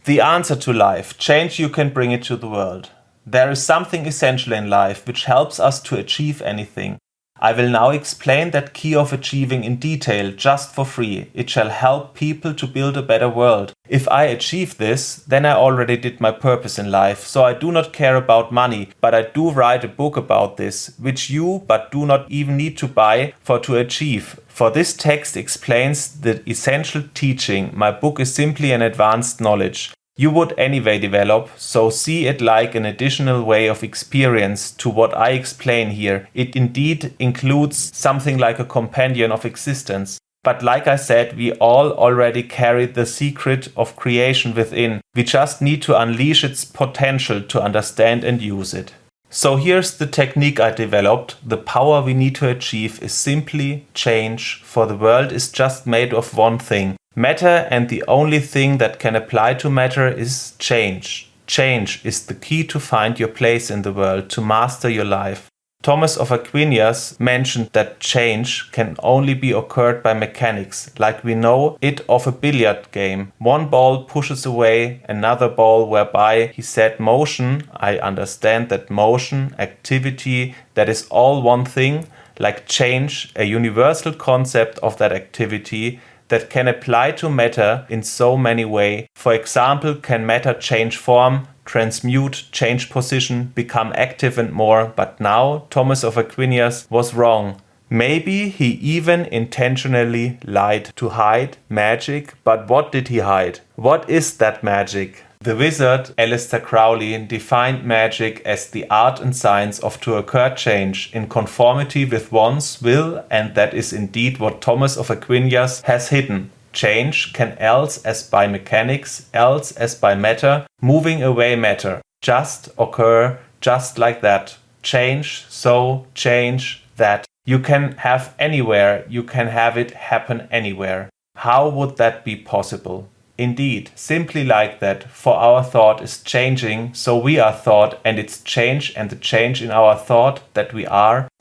The answer to life, change you can bring it to the world. There is something essential in life which helps us to achieve anything. I will now explain that key of achieving in detail, just for free. It shall help people to build a better world. If I achieve this, then I already did my purpose in life, so I do not care about money, but I do write a book about this, which you but do not even need to buy for to achieve. For this text explains the essential teaching. My book is simply an advanced knowledge. You would anyway develop, so see it like an additional way of experience to what I explain here. It indeed includes something like a companion of existence. But like I said, we all already carry the secret of creation within. We just need to unleash its potential to understand and use it. So here's the technique I developed. The power we need to achieve is simply change, for the world is just made of one thing. Matter, and the only thing that can apply to matter is change. Change is the key to find your place in the world, to master your life. Thomas of Aquin mentioned that change can only be occurred by mechanics, like we know it of a billiard game. One ball pushes away another ball, whereby he said motion. I understand that motion, activity, that is all one thing, like change, a universal concept of that activity that can apply to matter in so many ways. For example, can matter change form, transmute, change position, become active and more? But now Thomas of Aquin was wrong. Maybe he even intentionally lied to hide magic, but what did he hide? What is that magic? The wizard Aleister Crowley defined magic as the art and science of to occur change in conformity with one's will, and that is indeed what Thomas of Aquin has hidden. Change can else as by mechanics, else as by matter, moving away matter, just occur just like that. Change, so change that. You can have anywhere, you can have it happen anywhere. How would that be possible? Indeed, simply like that, for our thought is changing, so we are thought, and it's change and the change in our thought that we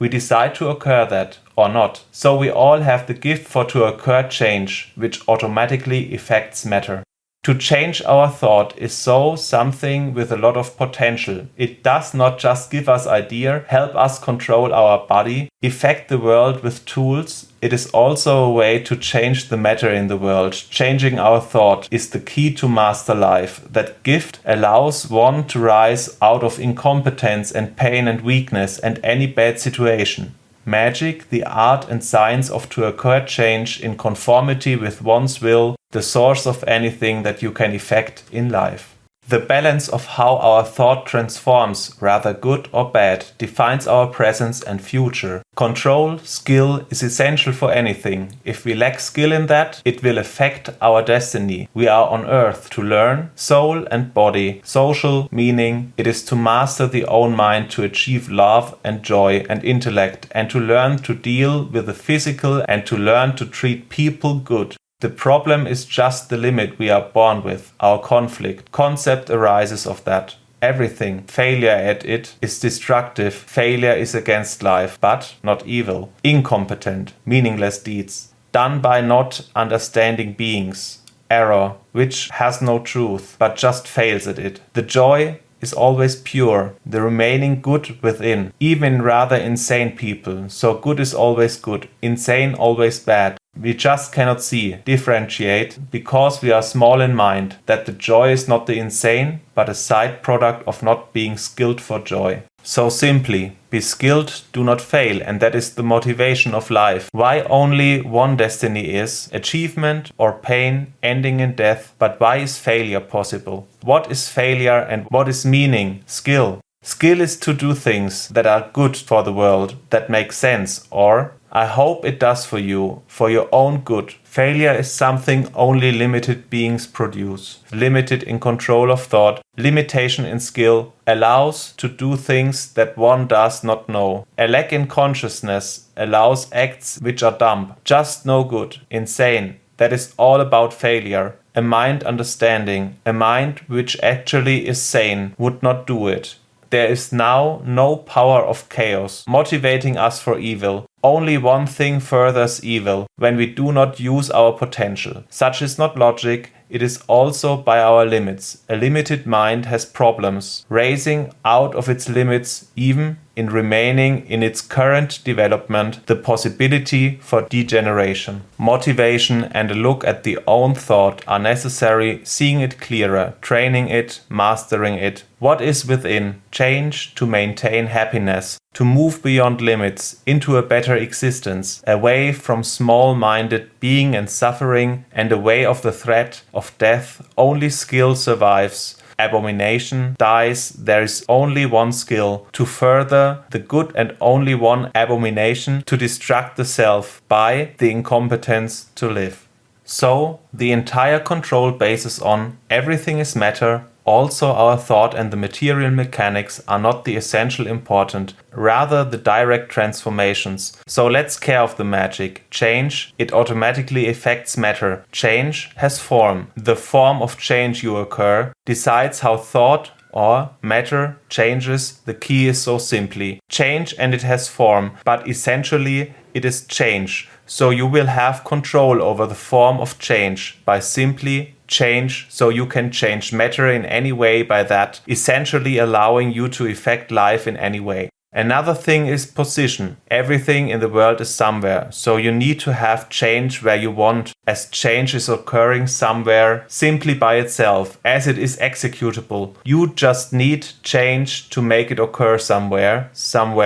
decide to occur that or not. So we all have the gift for to occur change, which automatically affects matter. To change our thought is so something with a lot of potential. It does not just give us idea, help us control our body, affect the world with tools. It is also a way to change the matter in the world. Changing our thought is the key to master life. That gift allows one to rise out of incompetence and pain and weakness and any bad situation. Magic, the art and science of to occur change in conformity with one's will, the source of anything that you can effect in life. The balance of how our thought transforms, rather good or bad, defines our present and future. Control, skill is essential for anything. If we lack skill in that, it will affect our destiny. We are on earth to learn, soul and body, social, meaning. It is to master the own mind, to achieve love and joy and intellect, and to learn to deal with the physical and to learn to treat people good. The problem is just the limit we are born with, our conflict. Concept arises of that. Everything, failure at it, is destructive. Failure is against life, but not evil. Incompetent, meaningless deeds, done by not understanding beings. Error, which has no truth, but just fails at it. The joy is always pure, the remaining good within, even rather insane people. So good is always good, insane always bad. We just cannot see, differentiate, because we are small in mind, that the joy is not the insane, but a side product of not being skilled for joy. So simply, be skilled, do not fail, and that is the motivation of life. Why only one destiny is achievement or pain ending in death, but why is failure possible? What is failure and what is meaning? Skill. Skill is to do things that are good for the world, that make sense, or I hope it does for you, for your own good. Failure is something only limited beings produce. Limited in control of thought, limitation in skill, allows to do things that one does not know. A lack in consciousness allows acts which are dumb, just no good, insane. That is all about failure. A mind understanding, a mind which actually is sane, would not do it. There is now no power of chaos motivating us for evil. Only one thing furthers evil, when we do not use our potential. Such is not logic, it is also by our limits. A limited mind has problems raising out of its limits, even in remaining in its current development, the possibility for degeneration. Motivation and a look at the own thought are necessary, seeing it clearer, training it, mastering it. What is within? Change to maintain happiness, to move beyond limits, into a better existence, away from small-minded being and suffering, and away of the threat of death. Only skill survives. Abomination dies. There is only one skill, to further the good, and only one abomination, to destruct the self by the incompetence to live. So, the entire control bases on everything is matter. Also, our thought and the material mechanics are not the essential important, rather the direct transformations. So let's care of the magic. Change, it automatically affects matter. Change has form. The form of change you occur decides how thought or matter changes. The key is so simply change, and it has form, but essentially it is change. So you will have control over the form of change by simply change, so you can change matter in any way by that, essentially allowing you to affect life in any way. Another thing is position. Everything in the world is somewhere, so you need to have change where you want, as change is occurring somewhere simply by itself, as it is executable. You just need change to make it occur somewhere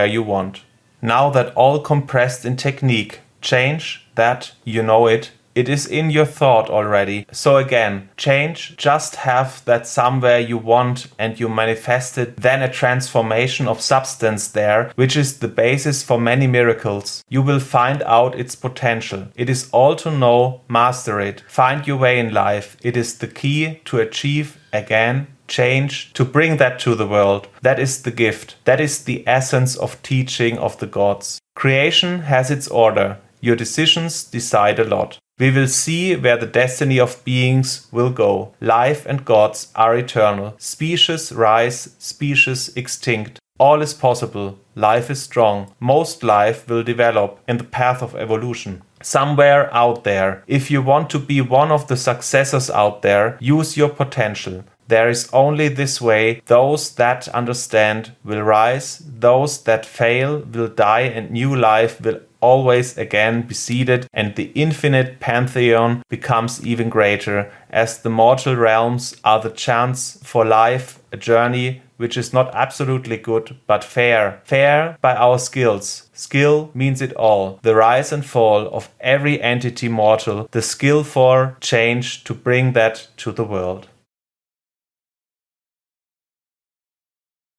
you want. Now that all compressed in technique, change, that, you know it is in your thought already. So again, change, just have that somewhere you want and you manifest it, then a transformation of substance there, which is the basis for many miracles. You will find out its potential. It is all to know, master it, find your way in life. It is the key to achieve, again, change, to bring that to the world. That is the gift. That is the essence of teaching of the gods. Creation has its order. Your decisions decide a lot. We will see where the destiny of beings will go. Life and gods are eternal. Species rise, species extinct. All is possible. Life is strong. Most life will develop in the path of evolution. Somewhere out there, if you want to be one of the successors out there, use your potential. There is only this way. Those that understand will rise. Those that fail will die, and new life will always again be seeded, and the infinite pantheon becomes even greater, as the mortal realms are the chance for life, a journey which is not absolutely good, but fair. Fair by our skills. Skill means it all. The rise and fall of every entity mortal. The skill for change to bring that to the world.